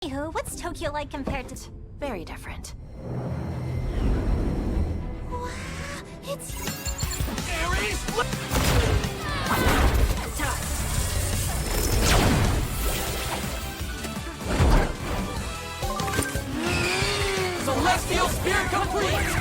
Anywho, what's Tokyo like compared to... Very different. Wow, it's... Ares, Celestial Spear complete!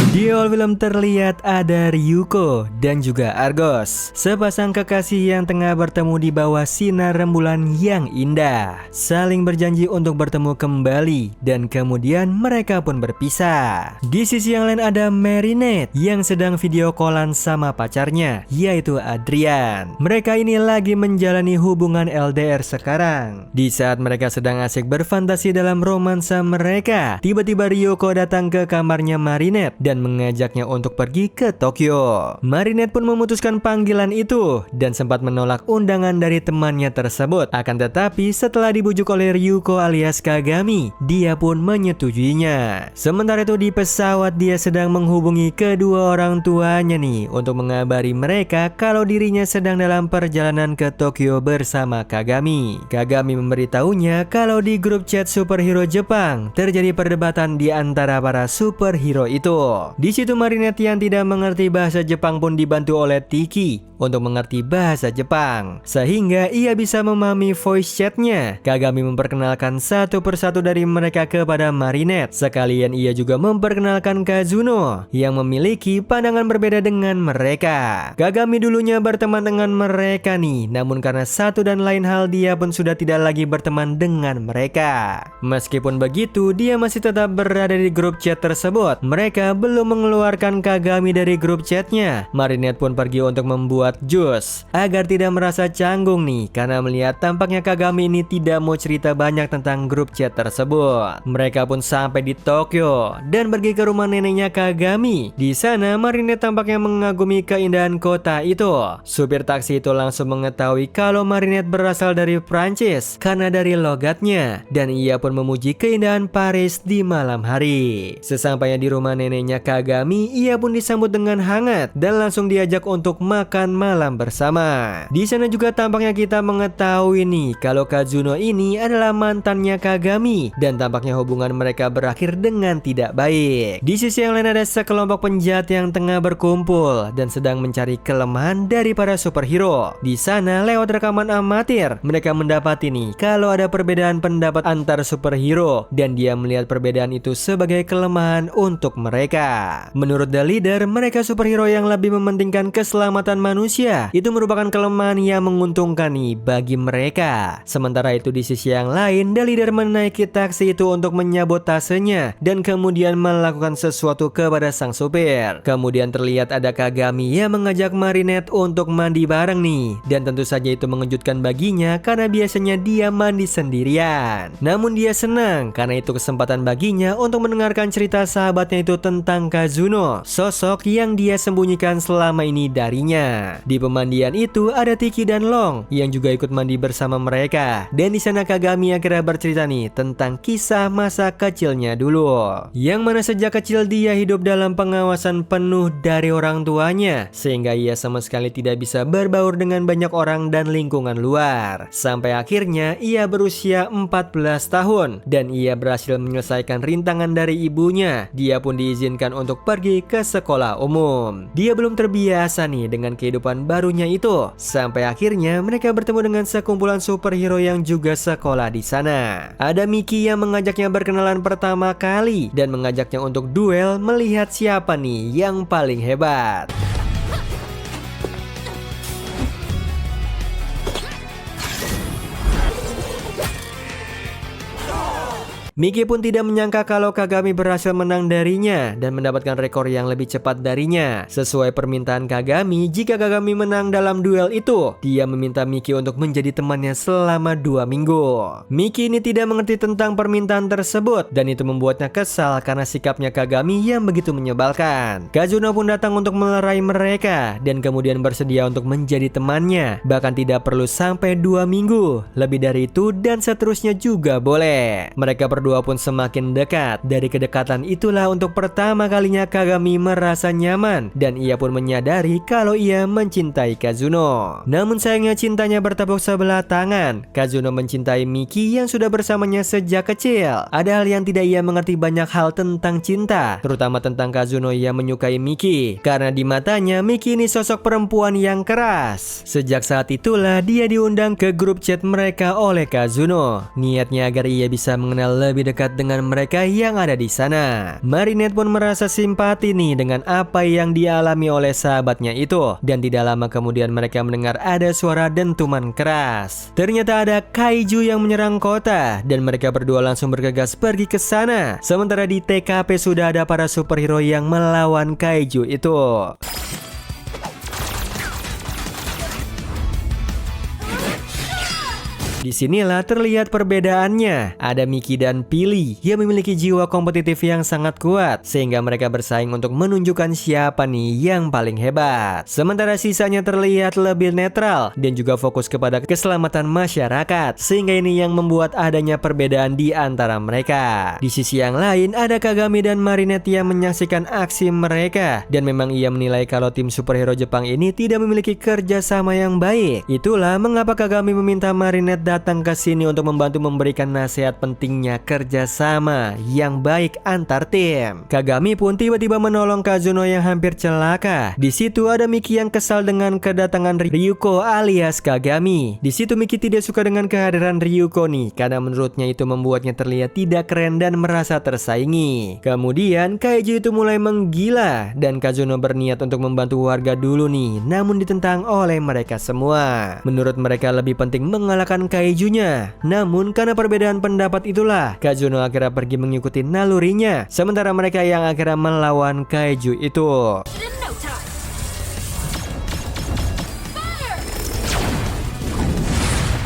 Di awal film terlihat ada Ryuko dan juga Argos, sepasang kekasih yang tengah bertemu di bawah sinar rembulan yang indah, saling berjanji untuk bertemu kembali dan kemudian mereka pun berpisah. Di sisi yang lain ada Marinette yang sedang video callan sama pacarnya, yaitu Adrian. Mereka ini lagi menjalani hubungan LDR sekarang. Di saat mereka sedang asik berfantasi dalam romansa mereka, tiba-tiba Ryuko datang ke kamarnya Marinette dan mengajaknya untuk pergi ke Tokyo. Marinette pun memutuskan panggilan itu dan sempat menolak undangan dari temannya tersebut. Akan tetapi setelah dibujuk oleh Ryuko alias Kagami, dia pun menyetujuinya. Sementara itu di pesawat dia sedang menghubungi kedua orang tuanya nih untuk mengabari mereka kalau dirinya sedang dalam perjalanan ke Tokyo bersama Kagami. Kagami memberitahunya kalau di grup chat superhero Jepang terjadi perdebatan di antara para superhero itu. Di situ Marinette yang tidak mengerti bahasa Jepang pun dibantu oleh Tiki untuk mengerti bahasa Jepang, sehingga ia bisa memahami voice chatnya. Kagami memperkenalkan satu persatu dari mereka kepada Marinette. Sekalian ia juga memperkenalkan Kazuno yang memiliki pandangan berbeda dengan mereka. Kagami dulunya berteman dengan mereka nih, namun karena satu dan lain hal dia pun sudah tidak lagi berteman dengan mereka. Meskipun begitu, dia masih tetap berada di grup chat tersebut. Mereka belum mengeluarkan Kagami dari grup chatnya. Marinette pun pergi untuk membuat jus agar tidak merasa canggung nih, karena melihat tampaknya Kagami ini tidak mau cerita banyak tentang grup chat tersebut. Mereka pun sampai di Tokyo dan pergi ke rumah neneknya Kagami. Di sana Marinette tampaknya mengagumi keindahan kota itu. Supir taksi itu langsung mengetahui kalau Marinette berasal dari Prancis karena dari logatnya, dan ia pun memuji keindahan Paris di malam hari. Sesampainya di rumah neneknya Kagami, ia pun disambut dengan hangat dan langsung diajak untuk makan malam bersama. Di sana juga tampaknya kita mengetahui nih kalau Kazuno ini adalah mantannya Kagami dan tampaknya hubungan mereka berakhir dengan tidak baik. Di sisi yang lain ada sekelompok penjahat yang tengah berkumpul dan sedang mencari kelemahan dari para superhero. Di sana lewat rekaman amatir mereka mendapati nih kalau ada perbedaan pendapat antar superhero dan dia melihat perbedaan itu sebagai kelemahan untuk mereka. Menurut The Leader, mereka superhero yang lebih mementingkan keselamatan manusia. Itu merupakan kelemahan yang menguntungkan nih bagi mereka. Sementara itu di sisi yang lain, The Leader menaiki taksi itu untuk menyabotasenya dan kemudian melakukan sesuatu kepada sang supir. Kemudian terlihat ada Kagami yang mengajak Marinette untuk mandi bareng nih, dan tentu saja itu mengejutkan baginya karena biasanya dia mandi sendirian. Namun dia senang karena itu kesempatan baginya untuk mendengarkan cerita sahabatnya itu tentang Kazuno, sosok yang dia sembunyikan selama ini darinya. Di pemandian itu ada Tiki dan Long yang juga ikut mandi bersama mereka. Dan di sana Kagami akhirnya bercerita nih tentang kisah masa kecilnya dulu, yang mana sejak kecil dia hidup dalam pengawasan penuh dari orang tuanya, sehingga ia sama sekali tidak bisa berbaur dengan banyak orang dan lingkungan luar. Sampai akhirnya ia berusia 14 tahun dan ia berhasil menyelesaikan rintangan dari ibunya. Dia pun diizinkan untuk pergi ke sekolah umum. Dia belum terbiasa nih dengan kehidupan barunya itu. Sampai akhirnya mereka bertemu dengan sekumpulan superhero yang juga sekolah di sana. Ada Mickey yang mengajaknya berkenalan pertama kali dan mengajaknya untuk duel melihat siapa nih yang paling hebat. Miki pun tidak menyangka kalau Kagami berhasil menang darinya dan mendapatkan rekor yang lebih cepat darinya. Sesuai permintaan Kagami, jika Kagami menang dalam duel itu, dia meminta Miki untuk menjadi temannya selama 2 minggu. Miki ini tidak mengerti tentang permintaan tersebut dan itu membuatnya kesal karena sikapnya Kagami yang begitu menyebalkan. Kazuno pun datang untuk melerai mereka dan kemudian bersedia untuk menjadi temannya. Bahkan tidak perlu sampai 2 minggu, lebih dari itu dan seterusnya juga boleh. Mereka berdua pun semakin dekat. Dari kedekatan itulah untuk pertama kalinya Kagami merasa nyaman dan ia pun menyadari kalau ia mencintai Kazuno. Namun sayangnya cintanya bertepuk sebelah tangan. Kazuno mencintai Miki yang sudah bersamanya sejak kecil. Ada hal yang tidak ia mengerti banyak hal tentang cinta, terutama tentang Kazuno yang menyukai Miki. Karena di matanya Miki ini sosok perempuan yang keras. Sejak saat itulah dia diundang ke grup chat mereka oleh Kazuno. Niatnya agar ia bisa mengenal lebih dekat dengan mereka yang ada di sana. Marinette pun merasa simpati nih dengan apa yang dialami oleh sahabatnya itu. Dan tidak lama kemudian mereka mendengar ada suara dentuman keras. Ternyata ada kaiju yang menyerang kota dan mereka berdua langsung bergegas pergi ke sana. Sementara di TKP sudah ada para superhero yang melawan kaiju itu. Disinilah terlihat perbedaannya. Ada Miki dan Pili yang memiliki jiwa kompetitif yang sangat kuat, sehingga mereka bersaing untuk menunjukkan siapa nih yang paling hebat. Sementara sisanya terlihat lebih netral dan juga fokus kepada keselamatan masyarakat, sehingga ini yang membuat adanya perbedaan di antara mereka. Di sisi yang lain ada Kagami dan Marinette yang menyaksikan aksi mereka, dan memang ia menilai kalau tim superhero Jepang ini tidak memiliki kerjasama yang baik. Itulah mengapa Kagami meminta Marinette datang ke sini untuk membantu memberikan nasihat pentingnya kerjasama yang baik antar tim. Kagami pun tiba-tiba menolong Kazuno yang hampir celaka. Di situ ada Miki yang kesal dengan kedatangan Ryuko alias Kagami. Di situ Miki tidak suka dengan kehadiran Ryuko nih, karena menurutnya itu membuatnya terlihat tidak keren dan merasa tersaingi. Kemudian kaiju itu mulai menggila dan Kazuno berniat untuk membantu warga dulu nih, namun ditentang oleh mereka semua. Menurut mereka lebih penting mengalahkan kaijunya. Namun karena perbedaan pendapat itulah Kazuno akhirnya pergi mengikuti nalurinya, sementara mereka yang akhirnya melawan kaiju itu. In no time.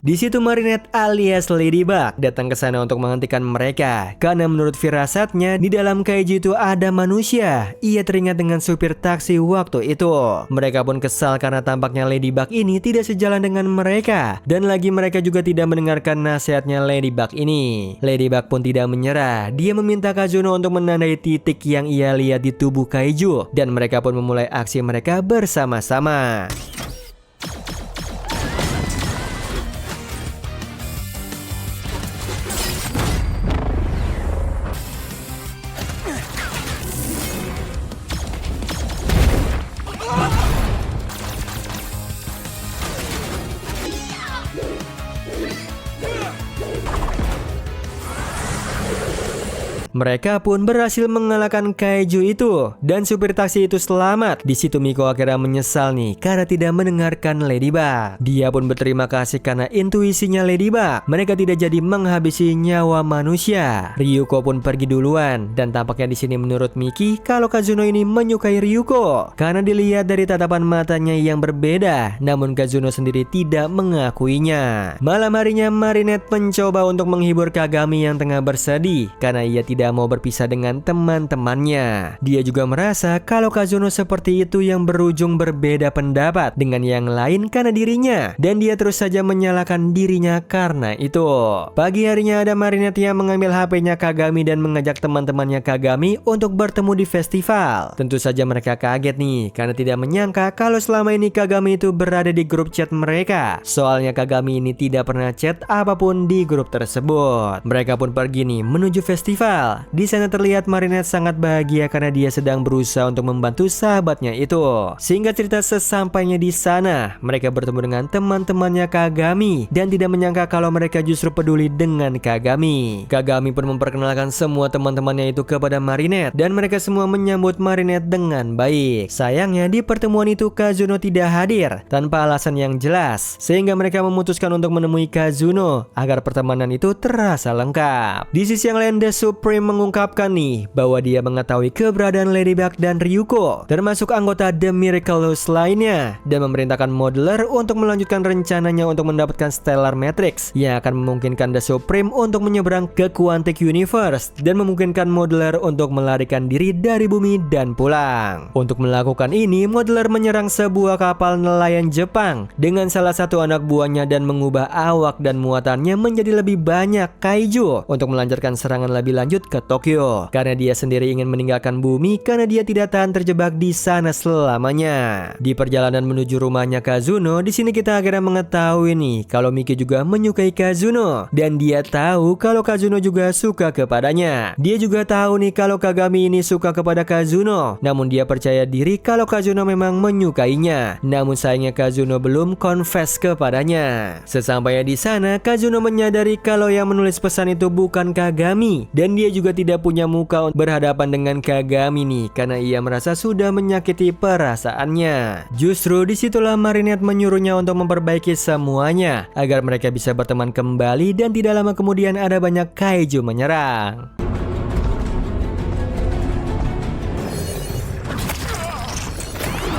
Di situ Marinette alias Ladybug datang ke sana untuk menghentikan mereka. Karena menurut firasatnya di dalam kaiju itu ada manusia. Ia teringat dengan supir taksi waktu itu. Mereka pun kesal karena tampaknya Ladybug ini tidak sejalan dengan mereka. Dan lagi mereka juga tidak mendengarkan nasihatnya Ladybug ini. Ladybug pun tidak menyerah. Dia meminta Kazuno untuk menandai titik yang ia lihat di tubuh kaiju. Dan mereka pun memulai aksi mereka bersama-sama. Mereka pun berhasil mengalahkan kaiju itu dan supir taksi itu selamat. Di situ Miko akhirnya menyesal nih karena tidak mendengarkan Ladybug. Dia pun berterima kasih karena intuisinya Ladybug. Mereka tidak jadi menghabisi nyawa manusia. Ryuko pun pergi duluan dan tampaknya di sini menurut Miki kalau Kazuno ini menyukai Ryuko karena dilihat dari tatapan matanya yang berbeda. Namun Kazuno sendiri tidak mengakuinya. Malam harinya Marinette mencoba untuk menghibur Kagami yang tengah bersedih karena ia tidak mau berpisah dengan teman-temannya. Dia juga merasa kalau Kazuno seperti itu yang berujung berbeda pendapat dengan yang lain karena dirinya, dan dia terus saja menyalahkan dirinya karena itu. Pagi harinya ada Marinette yang mengambil HP-nya Kagami dan mengajak teman-temannya Kagami untuk bertemu di festival. Tentu saja mereka kaget nih karena tidak menyangka kalau selama ini Kagami itu berada di grup chat mereka. Soalnya Kagami ini tidak pernah chat apapun di grup tersebut. Mereka pun pergi nih menuju festival. awal. Di sana terlihat Marinette sangat bahagia karena dia sedang berusaha untuk membantu sahabatnya itu. Singkat cerita, sesampainya di sana, mereka bertemu dengan teman-temannya Kagami dan tidak menyangka kalau mereka justru peduli dengan Kagami. Kagami pun memperkenalkan semua teman-temannya itu kepada Marinette dan mereka semua menyambut Marinette dengan baik. Sayangnya di pertemuan itu Kazuno tidak hadir tanpa alasan yang jelas, sehingga mereka memutuskan untuk menemui Kazuno agar pertemanan itu terasa lengkap. Di sisi yang lain, The Supreme mengungkapkan nih bahwa dia mengetahui keberadaan Ladybug dan Ryuko, termasuk anggota The Miraculous lainnya, dan memerintahkan Modeler untuk melanjutkan rencananya untuk mendapatkan Stellar Matrix yang akan memungkinkan The Supreme untuk menyeberang ke Quantic Universe dan memungkinkan Modeler untuk melarikan diri dari bumi dan pulang. Untuk melakukan ini, Modeler menyerang sebuah kapal nelayan Jepang dengan salah satu anak buahnya dan mengubah awak dan muatannya menjadi lebih banyak kaiju untuk melancarkan serangan lebih lanjut ke Tokyo. Karena dia sendiri ingin meninggalkan bumi karena dia tidak tahan terjebak di sana selamanya. Di perjalanan menuju rumahnya Kazuno, di sini kita akhirnya mengetahui nih kalau Miki juga menyukai Kazuno dan dia tahu kalau Kazuno juga suka kepadanya. Dia juga tahu nih kalau Kagami ini suka kepada Kazuno, namun dia percaya diri kalau Kazuno memang menyukainya. Namun sayangnya Kazuno belum confess kepadanya. Sesampainya di sana, Kazuno menyadari kalau yang menulis pesan itu bukan Kagami dan dia juga tidak punya muka untuk berhadapan dengan Kagami nih karena ia merasa sudah menyakiti perasaannya. Justru disitulah Marinette menyuruhnya untuk memperbaiki semuanya agar mereka bisa berteman kembali dan tidak lama kemudian ada banyak kaiju menyerang.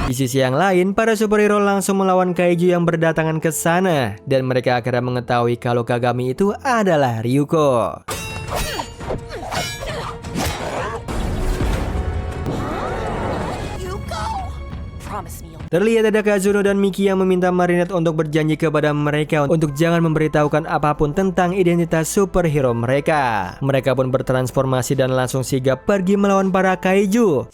Di sisi yang lain, para superhero langsung melawan kaiju yang berdatangan ke sana dan mereka akhirnya mengetahui kalau Kagami itu adalah Ryuko. Terlihat ada Kazuno dan Miki yang meminta Marinette untuk berjanji kepada mereka untuk jangan memberitahukan apapun tentang identitas superhero mereka. Mereka pun bertransformasi dan langsung sigap pergi melawan para kaiju.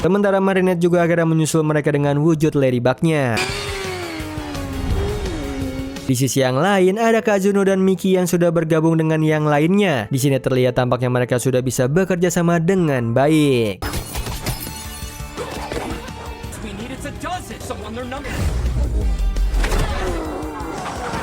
Sementara Marinette juga akhirnya menyusul mereka dengan wujud Ladybug-nya. Di sisi yang lain, ada Kazuno dan Miki yang sudah bergabung dengan yang lainnya. Di sini terlihat tampaknya mereka sudah bisa bekerja sama dengan baik. We needed to dozen. Someone learn numbers.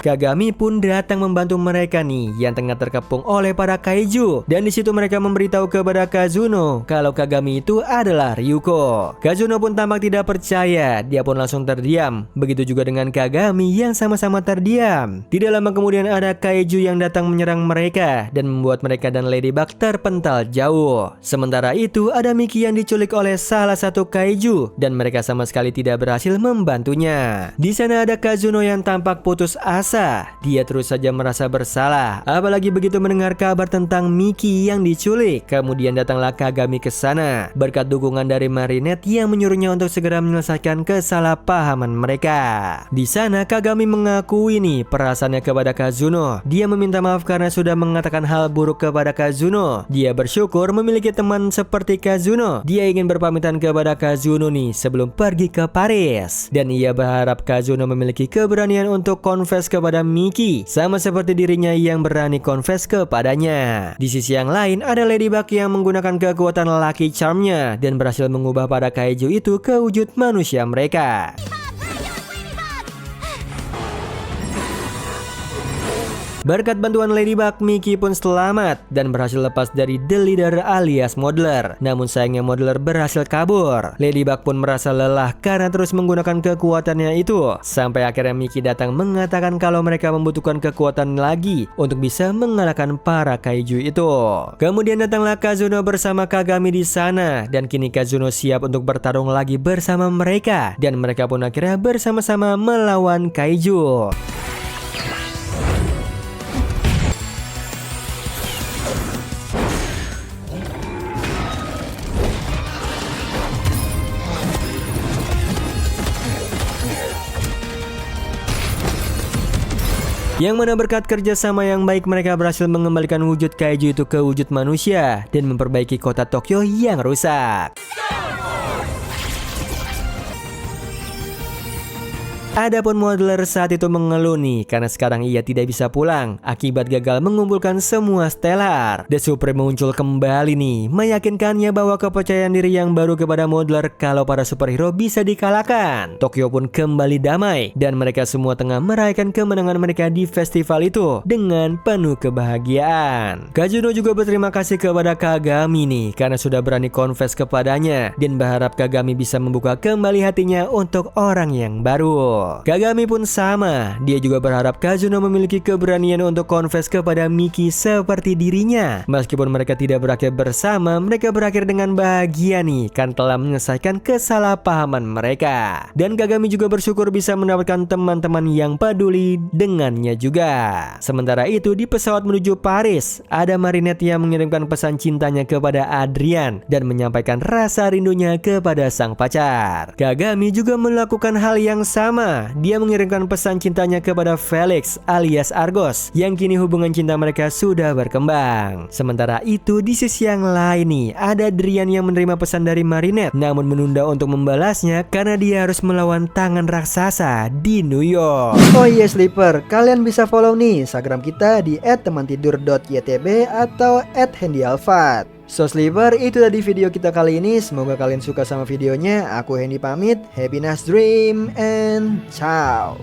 Kagami pun datang membantu mereka nih yang tengah terkepung oleh para kaiju. Dan di situ mereka memberitahu kepada Kazuno kalau Kagami itu adalah Ryuko. Kazuno pun tampak tidak percaya, dia pun langsung terdiam. Begitu juga dengan Kagami yang sama-sama terdiam. Tidak lama kemudian ada kaiju yang datang menyerang mereka dan membuat mereka dan Ladybug terpental jauh. Sementara itu ada Miki yang diculik oleh salah satu kaiju dan mereka sama sekali tidak berhasil membantunya. Di sana ada Kazuno yang tampak putus asa. Dia terus saja merasa bersalah, apalagi begitu mendengar kabar tentang Miki yang diculik. Kemudian datanglah Kagami ke sana berkat dukungan dari Marinette yang menyuruhnya untuk segera menyelesaikan kesalahpahaman mereka. Di sana Kagami mengakui nih perasaannya kepada Kazuno. Dia meminta maaf karena sudah mengatakan hal buruk kepada Kazuno. Dia bersyukur memiliki teman seperti Kazuno. Dia ingin berpamitan kepada Kazuno nih sebelum pergi ke Paris. Dan ia berharap Kazuno memiliki keberanian untuk confess kepada Miki, sama seperti dirinya yang berani confess kepadanya. Di sisi yang lain ada Ladybug yang menggunakan kekuatan Lucky Charm-nya dan berhasil mengubah para kaiju itu ke wujud manusia mereka. Berkat bantuan Ladybug, Miki pun selamat dan berhasil lepas dari The Leader alias Modeler. Namun sayangnya Modeler berhasil kabur. Ladybug pun merasa lelah karena terus menggunakan kekuatannya itu. Sampai akhirnya Miki datang mengatakan kalau mereka membutuhkan kekuatan lagi untuk bisa mengalahkan para kaiju itu. Kemudian datanglah Kazuno bersama Kagami di sana dan kini Kazuno siap untuk bertarung lagi bersama mereka dan mereka pun akhirnya bersama-sama melawan kaiju. Yang mana berkat kerjasama yang baik mereka berhasil mengembalikan wujud kaiju itu ke wujud manusia dan memperbaiki kota Tokyo yang rusak. Adapun Modeler saat itu mengeluh nih karena sekarang ia tidak bisa pulang akibat gagal mengumpulkan semua Stellar. The Supreme muncul kembali nih, meyakinkannya bahwa kepercayaan diri yang baru kepada Modeler kalau para superhero bisa dikalahkan. Tokyo pun kembali damai dan mereka semua tengah merayakan kemenangan mereka di festival itu dengan penuh kebahagiaan. Kazuno juga berterima kasih kepada Kagami nih karena sudah berani confess kepadanya dan berharap Kagami bisa membuka kembali hatinya untuk orang yang baru. Kagami pun sama, dia juga berharap Kazuno memiliki keberanian untuk confess kepada Miki seperti dirinya. Meskipun mereka tidak berakhir bersama, mereka berakhir dengan bahagia nih kan telah menyelesaikan kesalahpahaman mereka. Dan Kagami juga bersyukur bisa mendapatkan teman-teman yang peduli dengannya juga. Sementara itu di pesawat menuju Paris, ada Marinette yang mengirimkan pesan cintanya kepada Adrian dan menyampaikan rasa rindunya kepada sang pacar. Kagami juga melakukan hal yang sama. Dia mengirimkan pesan cintanya kepada Felix alias Argos yang kini hubungan cinta mereka sudah berkembang. Sementara itu di sisi yang lain nih, ada Drian yang menerima pesan dari Marinette namun menunda untuk membalasnya karena dia harus melawan tangan raksasa di New York. Oh iya Sleeper, kalian bisa follow nih Instagram kita di @temantidur.ytb atau @handyalfat. So Sleeper, itu tadi video kita kali ini. Semoga kalian suka sama videonya. Aku Hendy pamit. Happy nice dream and ciao.